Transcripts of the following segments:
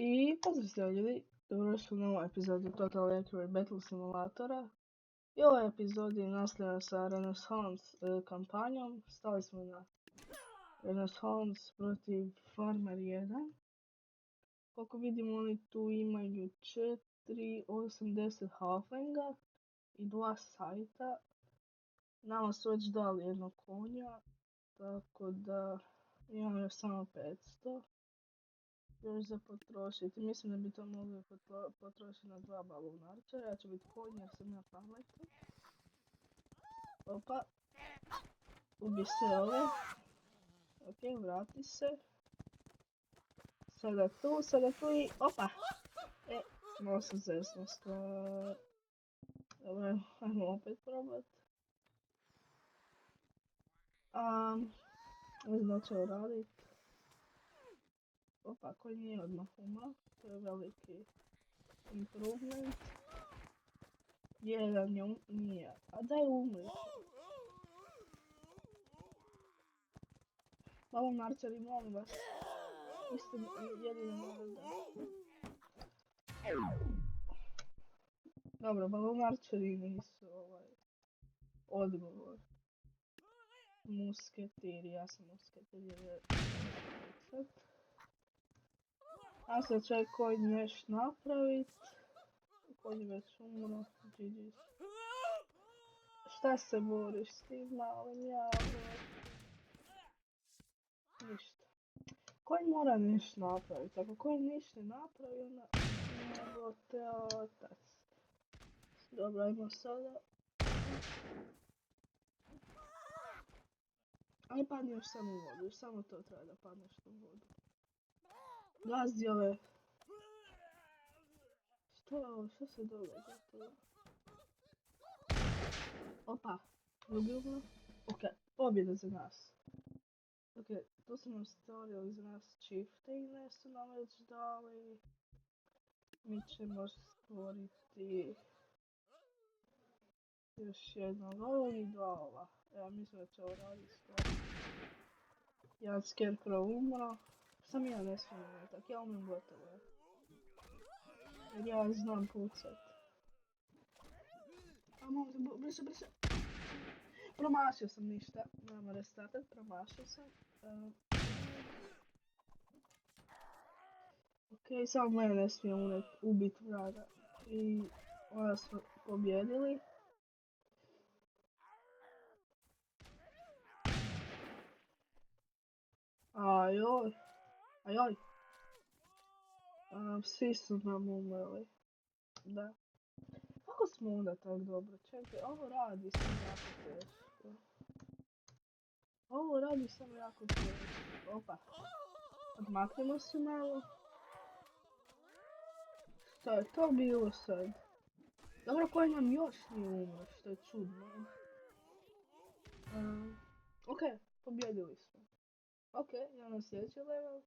I pozdrav ljudi, dobrodošli u novu epizodu Total Accurate Battle Simulatora. I u ovoj epizodi nastavljamo sa Renaissance kampanjom. Stali smo na Renaissance protiv Farmer 1. Kako vidimo, oni tu imaju 480 halflinga i 2 sajta. Nama su već dali jednog konja, tako da imamo još samo 500. Još za potrošiti. Mislim da bi to mogli potrošiti na 2 balloon archera. Ja ću biti konj jer sam ja pametan. Opa. Ubi se ove. Ok, vrati se. Sada tu i opa. Malo sam zesno stvar. Dobro, ajmo opet probat. Ne znam da će ovo radit. Opa, konj nije odmah umro. To je veliki improvement. Jedan je nije. A daj umri. Balloon archeri, molim vas. Istim jedino možda. Dobro, balloon archeri nisu odgovor. Musketir, ja sam musketir jer je a sad će konj nešto napravit. Konj već umro. GG. Šta se boriš s tim malim jabom? Ništa. Konj mora nešto napravit. Ako konj ništa napravi, onda nego te otac. Dobro, ajmo sada. Aj padni još samo u vodu. Još samo to treba da padneš u vodu. Gazdi ove. Što je ovo? Što se događa tu? Opa. Ljubilo. Ok, pobjeda za nas. Ok, tu su nam stvorili za nas chieftaine su nam već dali. Mi ćemo stvoriti još jednog ovog i 2 ova. Ja mislim da će ovo raditi stvar. Jedan scarecrow umro. Sam ja ne smijem tak, ja umem gotovo. Jer ja znam pucat. Brže. Promašio sam ništa. Moramo restartat, promašio sam. Ok, samo mene ne smijem ubit vraga. I onda smo pobjedili. Ajoj. Svi su nam umrli. Da. Kako smo onda tako dobro? Čekaj, ovo radi samo jako teško. Opa. Odmaknemo se malo. Šta je to bilo sad? Dobro, koji nam još nije umro, što je čudno. Ok, pobjedili smo. Ok, imamo sljedeći level.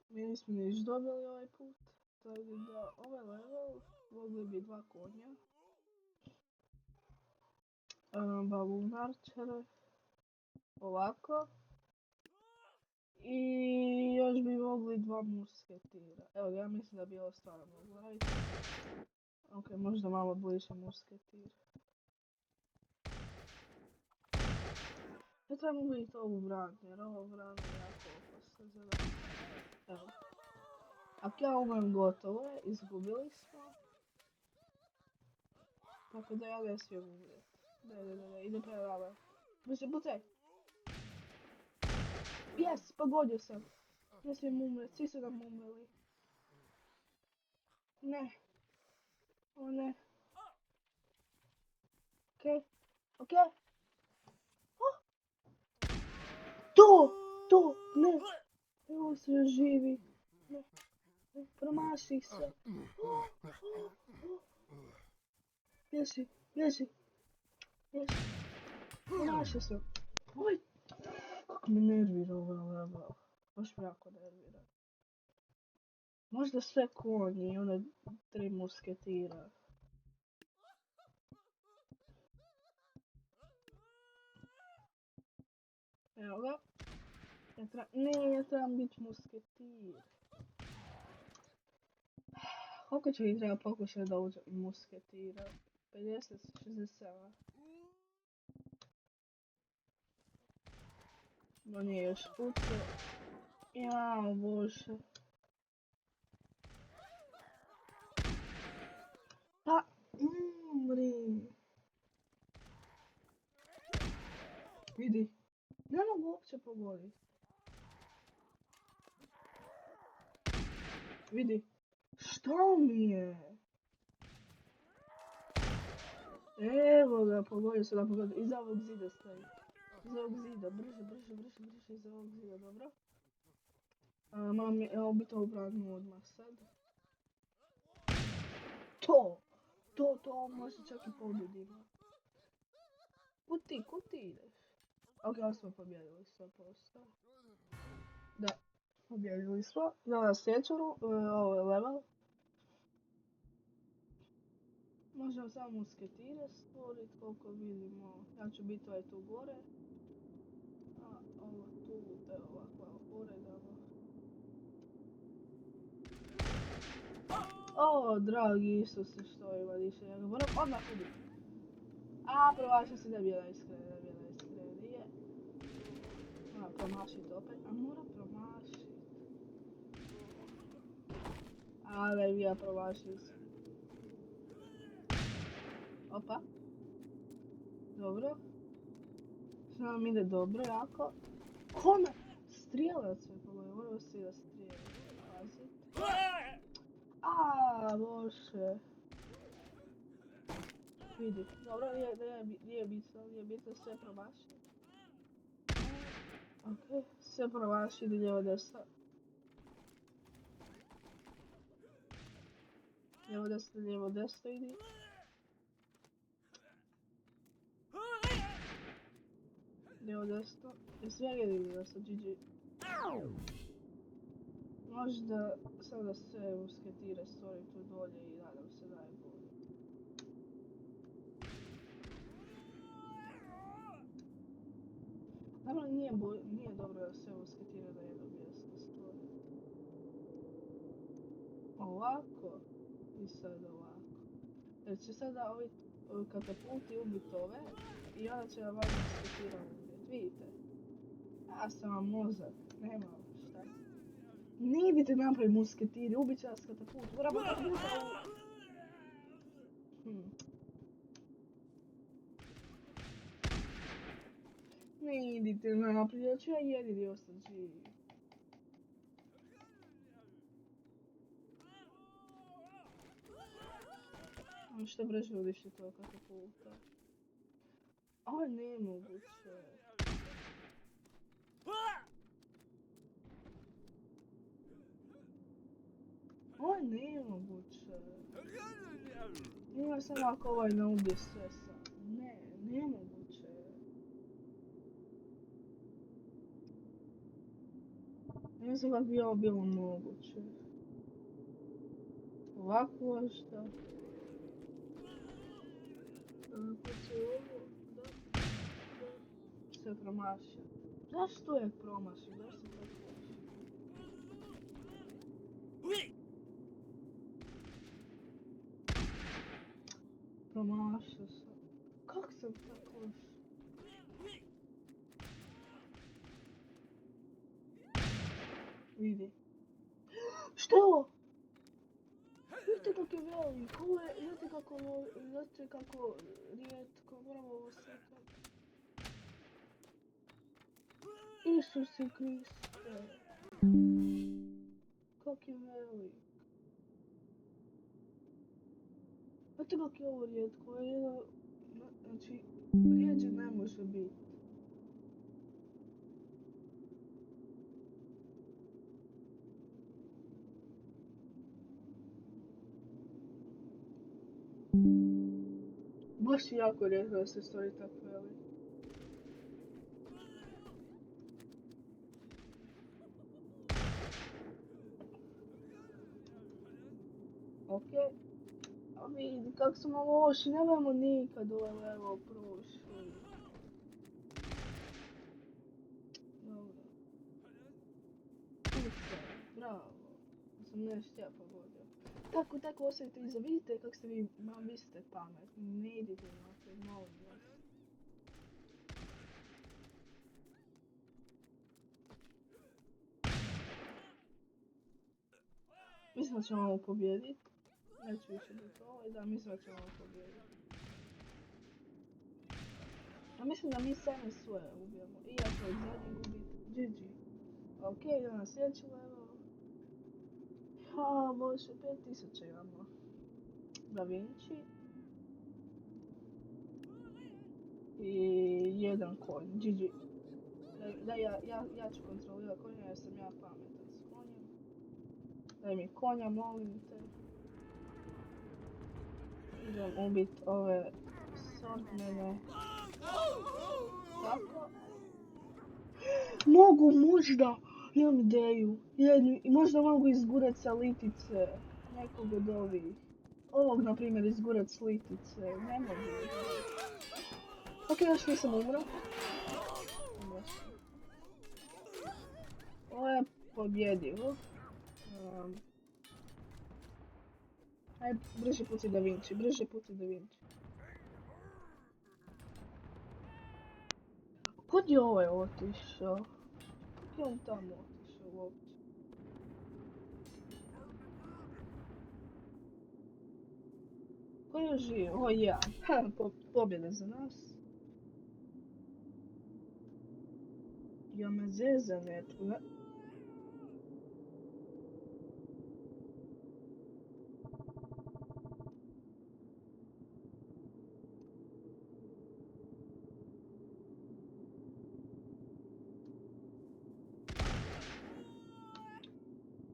Mi nismo niš dobili ovaj put. Tako da ovaj level mogli bi 2 konja. Balloon archere. Ovako. I još bi mogli 2 musketira. Evo ga, ja mislim da bi ovo stvarno moglo raditi. Ok, možda malo bliže musketir. Ne trebamo vidjeti ovu vranu, jer ovo vrana je jako opasna za nas. Evo. Ako ja umrem, gotovo je, izgubili smo. Tako da ja ne smijem umrijeti. Ne, ide prerava. Brže, pucaj! Yes, pogodio sam. Ne smijem umrijeti, svi su nam umreli. Ne. O ne. Ok. To, ne. Evo se još živi. Ne. Promaši se. Bježi. Promaši se. Oj. Kako me nervira ovo level. Baš me jako nervira. Možda sve konji i one 3 musketira. Evo ga. Ne, ja trebam biti musketir. Koliko će mi treba pokušati da uđem musketira? 50, 67. No nije još kuće. Jao, bože. Pa, umri. Vidi. Ne mogu uopće pogoditi. Vidi. Što mi je? Evo ga, pogodio se da pogodio. Iza ovog zida stoji. Iza ovog zida, brže, iza ovog zida, dobro? Moram biti obranju odmah sad. To može čak i pobjedimo. Kud ti ideš? Ok, ali smo pobjedili 100%. Da, pobjedili smo. Idemo na sljedeću, ovo je level. Možemo samo musketire stvoriti koliko vidimo. Ja ću biti ovaj tu gore. A ovo tu, evo ovako, uredamo. O, dragi Isuse, što ima više, ja ga moram odmah ubiti. A, promašio se, da bijela iskrene, je. Moram promašiti opet, a moram promašiti. A, da je ja promašio se. Opa. Dobro. Što nam ide dobro, jako. Kome? Strijelac je pogodio, moramo se da strijelac. Pazit. Aaaa, bože. Vidi, dobro, nije bitno, sve promaši. Ok, sve promaši, ide lijevo desno. Lijevo desno idi. Lijevo desno. I sve jedini desno, GG. Možda samo da sve musketire stvorim tu dolje i nadam se da je bolje. Naravno nije dobro da sve musketire na jednom mjestu stvorim. Ovako i sad ovako. Jer će sada ovi katapulti ubiti ove i onda će vam musketira ubiti. Vidite? Ja sam vam mozak, nema šta. Ne idite napravi musketiri, ubit će vas katapult. Moramo katapulta Ne idite napravi, jer ću ja jedini ostati živi. Što brže udiši to katapulta. Ovo je nemoguće. Ovo je nemoguće. Ima samo ako ovaj ne ubije sve sam. Ne, nemoguće. Ne znam kako bi ovo bilo moguće. Ovako što? Ako će ovo, da. Sve promašio. Zašto je promašio? Zašto je promašio? Promašio sam. Kako sam tako loš? Vidi. Što je ovo? Vidite kako je velik, ovo je, vidite kako rijetko, moramo ovo slikati. Isuse Kriste. Kako je velik. Vidite kako je ovo rijetko, ovo je jedno, znači, rijeđe ne može biti. Baš je jako rijetko da se stvori tako velik. Okej. A vidi kak smo loši, nemojmo nikad ovaj level prošli. Dobro. bravo. 80 ja pogodio. Tako osjetite iza, vidite kako ste vi ste pametni, ne idite naprijed, molim vas. Mislim da ćemo ovo pobijediti. Neću više biti ovo i da mislim da ćemo ovo pobijediti. A mislim da mi sami svoje ubijamo. I ja ću od zadnjeg ubiti. GG. Ok, idemo na sljedeći level. Ha, bože, 5000 imamo. Da Vinci. I jedan konj. GG. Da, ja ću kontrolirati konja jer sam ja pametan s konjem. Daj mi konja, molim te. Idem ubit ove sortmene. Tako. Mogu možda, imam ideju. Možda mogu izgurat sa litice nekog od ovih. Ovog, na primjer, izgurat s litice. Ne mogu. Ok, još nisam umro. Ovo je pobjedivo. Ajde, brže puci Da Vinci, brže puci Da Vinci. Kud je ovaj otišao? Kako je on tamo otišao uopće? Ko je živ? O ja. Pobjeda za nas. Ja me zeza netko, ne?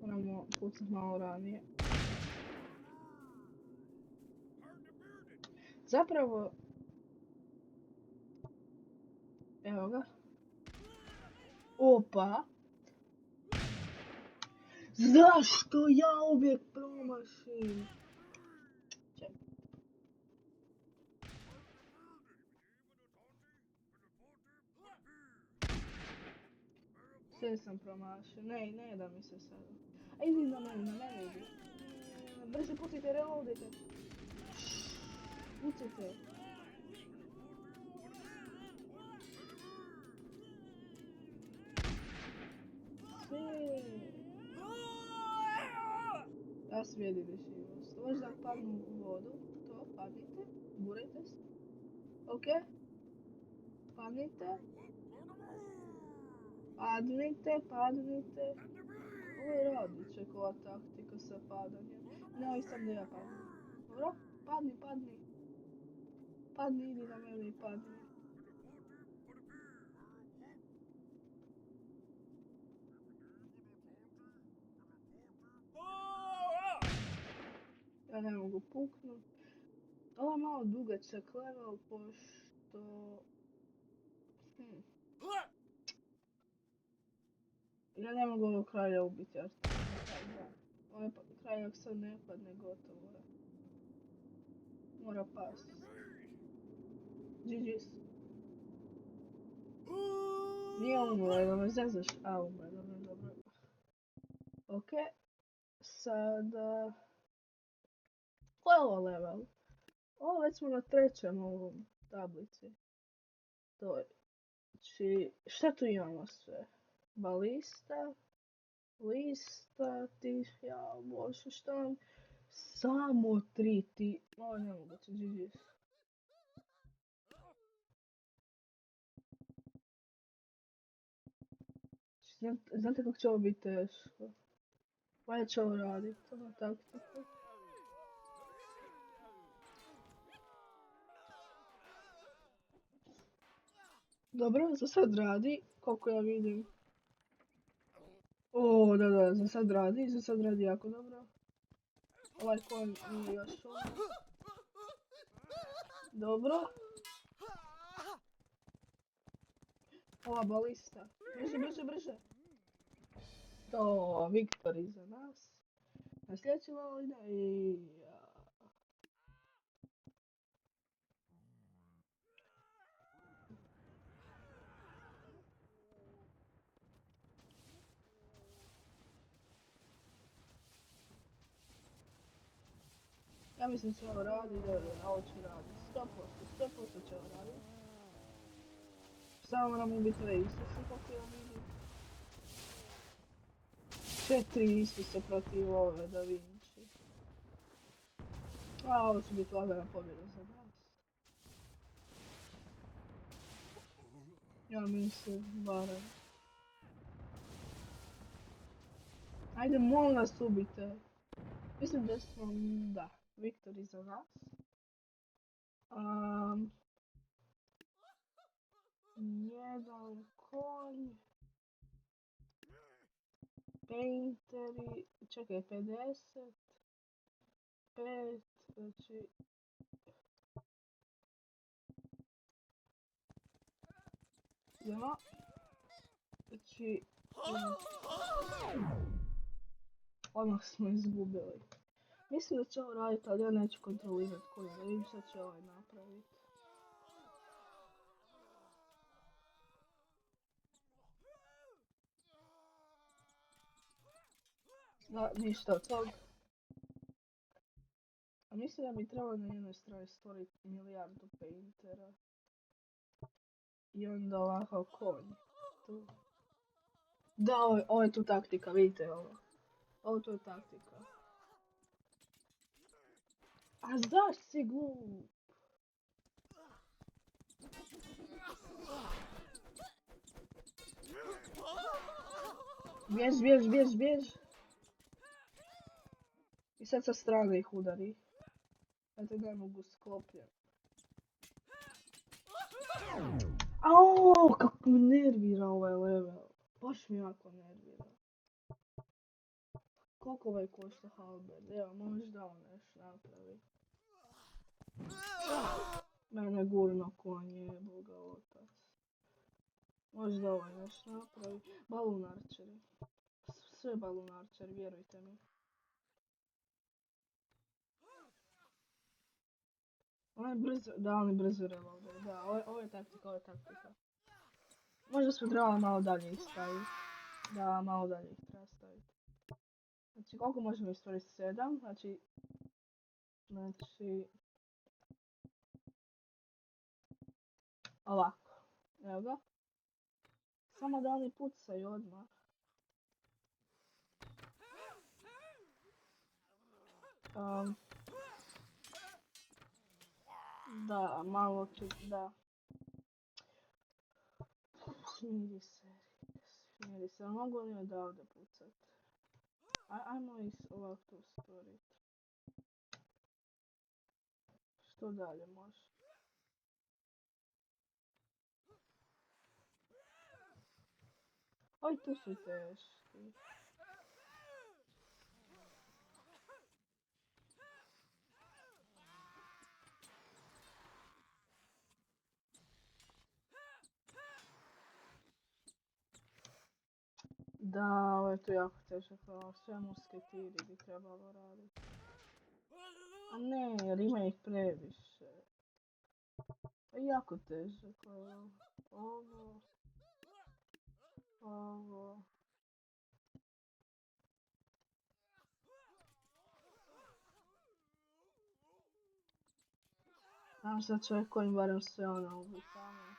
Moramo pucat malo ranije. Zapravo... Evo ga. Opa! Zašto ja uvijek promašim? Čekaj. Sve sam promašio. Ne da mi se sada. A idi na mene idi. Brže pucajte, reloadite. Pucajte. Sve. Ja svijedi dešivost. Možda padnu u vodu. To, padnite. Burajte se. Ok. Padnite. Padnite. Ovo je radičekova taktika sa padanjem. Ne, sam da ja padnem. Dobro? Padni. Padni, idi na mene i padni. Ja ne mogu puknut. Ovo je malo dugačak level, pošto... Ja ne mogu ovog kralja ubiti, jer ovaj kralj ako sad ne padne, gotovo je. Mora past. GG's. Nije umro, da me zezaš. A, umro, dobro. Ok. Sada... Ko je ovo level? Ovo već smo na 3. ovom tablici. To je... Znači, šta tu imamo sve? Balista, lista, ja bože, šta vam... Samo 3 ti... Ovo ne mogu se GG's. Znate kako će ovo biti teško? Valja će ovo raditi, ova taktika. Dobro, za sad radi, koliko ja vidim. O, da, za sad radi jako dobro. Ovaj konj nije još ovo. Dobro. Ova balista. Brže. To, Viktor iza nas. Na sljedeći level ide i... Ja mislim će ovo raditi, da, ovo će raditi. 100% će ovo raditi. Samo moramo biti ove Isuse, kako ja vidim. 4 Isuse protiv ove Da Vinci. A, ovo će biti lagana pobjeda za nas. Ja mislim, barem. Ajde, molim vas, ubite. Mislim da smo, da, Viktori za nas. Jedan konj. Painteri, čekaj, 50. 5, znači... Ja. Znači... Odmah smo izgubili. Mislim da će ovo raditi, ali ja neću kontrolirati konja, da vidim šta će ovaj napraviti. Da, ništa od tog. A mislim da bi trebalo na jednoj strani stvoriti milijardu paintera. I onda ovakav konj. Tu. Da, ovo je tu taktika, vidite ovo. Ovo tu je taktika. A zašto si glup? Bjež. I sad sa strane ih udari. Znate, ne mogu sklopljen. Aaaaa, kako me nervira ovaj level. Baš mi jako nervira. Koliko ovaj košta halberd? Evo, možda on nešto napravi. Mene gurno konje, boga otac. Možda ovaj nešto napravi. Balunarčeri. Sve balunarčeri, vjerujte mi. Oni brzo reloade. Da, ovo je taktika. Možda smo trebali malo dalje ih staviti. Da, malo dalje ih treba staviti. Znači, koliko možemo istoriti? 7, znači... Ovako. Evo ga. Samo da oni pucaju odmah. Da, malo ću, da. Smiri se, mogu li odavde pucat? Ajmo ih ovako tu stvorit. Što dalje može? Oj, tu su teški. Da, ovo je tu jako težak, sve musketiri bi trebalo raditi. A ne, jer ima ih previše. Jako težak, ovo. Znam se da čovjek kojim barem sve ona ubi tamo.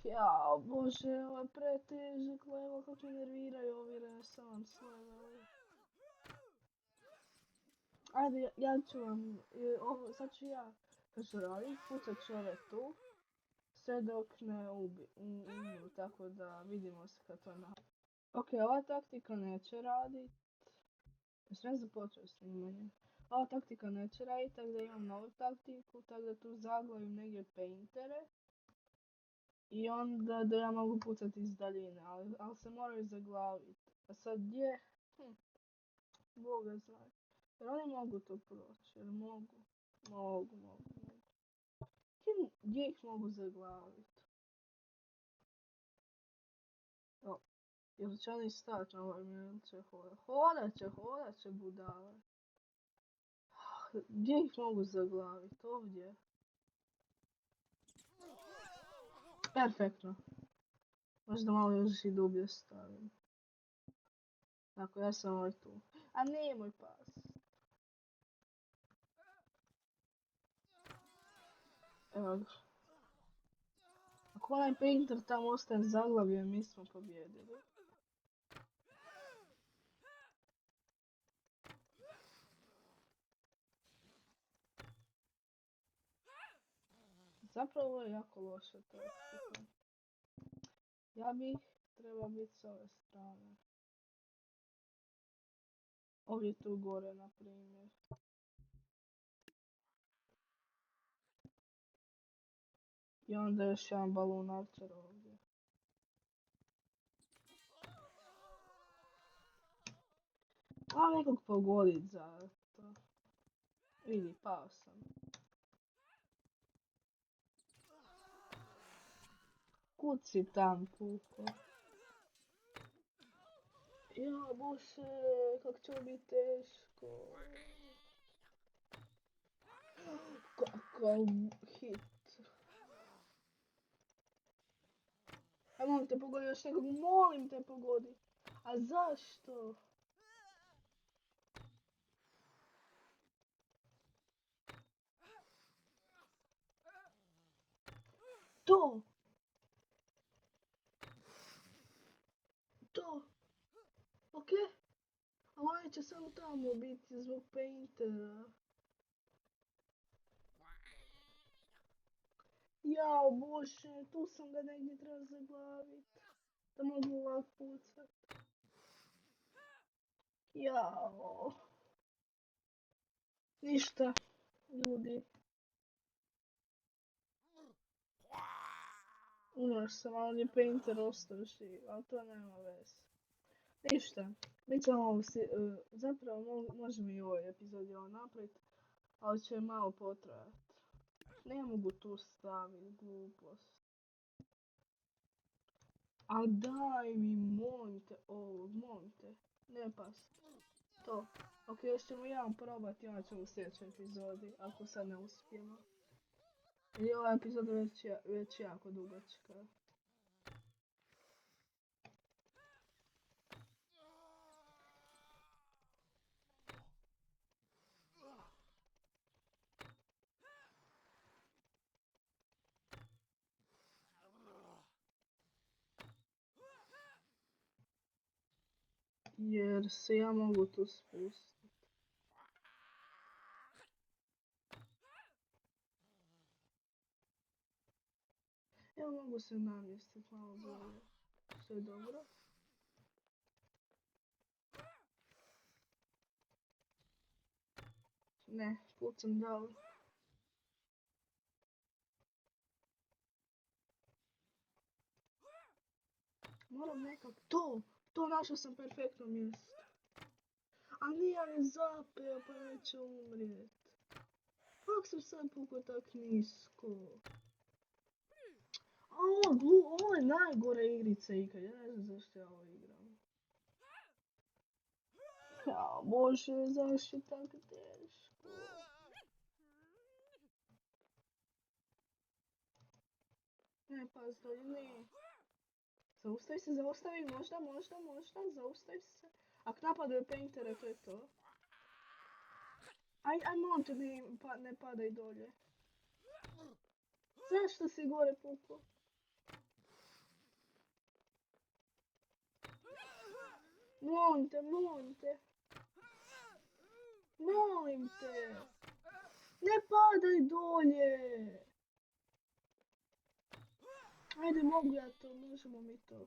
Jao, bože, ovo je pretežak level, kako me nerviraju ovi renesans leveli. Ajde, ja ću vam, sad ću ja, kad ću radit, pucat ću ove tu, sve dok ne umiju, tako da vidimo se kad to napravim. Ok, ova taktika neće radit. Sve započeo snimanje. Ova taktika neće radit, tako da imam novu taktiku, tako da tu zaglavim negdje paintere. I onda da ja mogu pucati iz daljine, ali se moraju zaglaviti. A sad gdje? Boga zna. Jer oni mogu to proći, jer mogu. Mogu. Gdje ih mogu zaglaviti? Jel će oni stati na ovoj ili će hodat? Hodat će budale. Gdje ih mogu zaglaviti? Ovdje. Perfektno. Možda malo još i dublje stavim. Dakle, ja sam ovaj tu. A nemoj pas. Evo ga. Ako onaj painter tamo ostane zaglavljen, mi smo pobjedili. Zapravo ovo je jako loša taktika. Ja bih trebao biti s ove strane. Ovdje tu gore, na primjer. I onda još jedan balun archer ovdje. A nekog pogodit za to. Vidi, pao sam. Kud si tam, puko? Ja, bože, kak će biti teško. Kakav hit. A molim te pogodi još nekog, molim te pogodi. A zašto? To! To! Ok? A ovaj će samo tamo biti zbog paintera. Jao, bože, tu sam ga negdje trebao zaglavit. Da mogu ovak pucat. Jao. Ništa, ljudi. Umro sam, ali je painter ostao živ, ali to nema veze. Ništa, mi ćemo ovo zapravo možemo i u ovoj epizodi ovo napraviti, ali će malo potrajati. Ne mogu tu staviti, glupost. A daj mi, molim te, molim te, ne pas. To. Ok, još ćemo jedan probati i onda ćemo u sljedećoj epizodi, ako sad ne uspijemo. Jer je ova epizoda već jako dugačka. Jer se ja mogu tu spustiti. Ja mogu se namjestiti malo bolje. Sve je dobro. Ne, put sam dao. Moram nekak to našao sam perfektno mjesto. A nije mi zapeo pa neće umrijet. Kako sam sad pukao tak nisko? A ovo je najgore igrica ikad, ja ne znam zašto ja ovo igram. Ja, bože, zašto je tako teško? Ne, pas dolje, ne. Zaustavi se, možda, zaustavi se. Ako napadaju paintere, to je to. Aj, molim te, ne padaj dolje. Zašto si gore pukao? Molim te. Molim te. Ne padaj dolje. Ajde, mogu ja to, možemo mi to.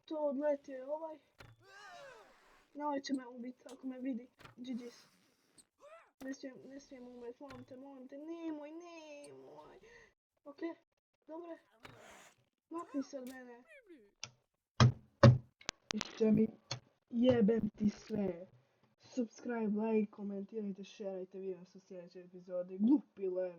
To odletio je ovaj. Na ovaj će me ubiti ako me vidi. GG's. Ne smijem umret, molim te, nemoj. Ok, dobro. Makni se od mene. Išće mi, jebem ti sve. Subscribe, like, komentirajte, šerajte, vidim se u sljedećoj epizodi. Glupi leve.